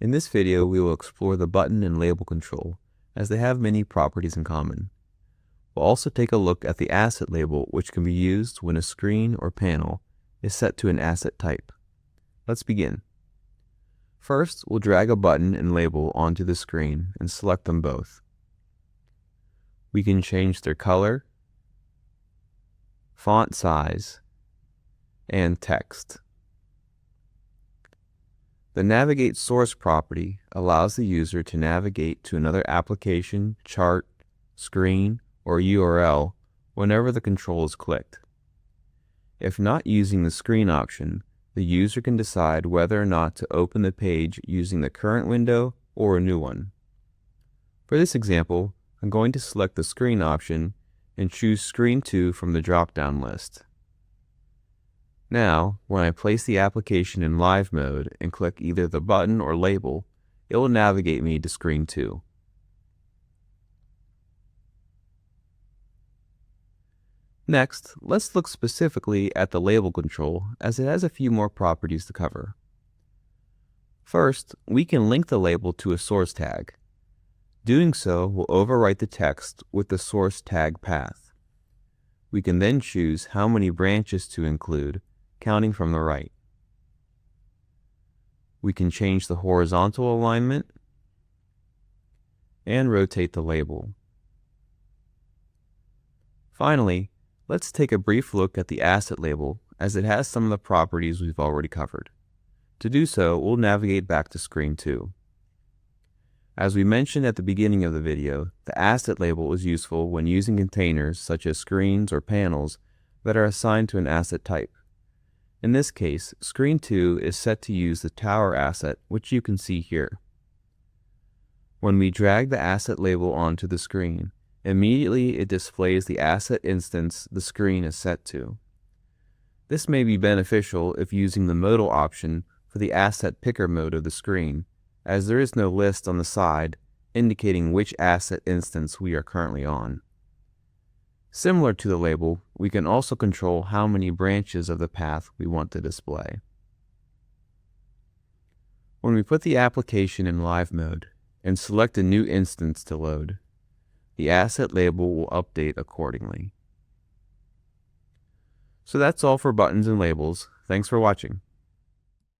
In this video, we will explore the button and label control, as they have many properties in common. We'll also take a look at the asset label, which can be used when a screen or panel is set to an asset type. Let's begin. First, we'll drag a button and label onto the screen and select them both. We can change their color, font size, and text. The Navigate Source property allows the user to navigate to another application, chart, screen, or URL whenever the control is clicked. If not using the screen option, the user can decide whether or not to open the page using the current window or a new one. For this example, I'm going to select the screen option and choose Screen 2 from the drop-down list. Now, when I place the application in live mode and click either the button or label, it will navigate me to Screen 2. Next, let's look specifically at the label control, as it has a few more properties to cover. First, we can link the label to a source tag. Doing so will overwrite the text with the source tag path. We can then choose how many branches to include, counting from the right. We can change the horizontal alignment and rotate the label. Finally, let's take a brief look at the asset label, as it has some of the properties we've already covered. To do so, we'll navigate back to Screen 2. As we mentioned at the beginning of the video, the asset label is useful when using containers such as screens or panels that are assigned to an asset type. In this case, Screen 2 is set to use the tower asset, which you can see here. When we drag the asset label onto the screen, immediately it displays the asset instance the screen is set to. This may be beneficial if using the modal option for the asset picker mode of the screen, as there is no list on the side indicating which asset instance we are currently on. Similar to the label, we can also control how many branches of the path we want to display. When we put the application in live mode and select a new instance to load, the asset label will update accordingly. So that's all for buttons and labels. Thanks for watching.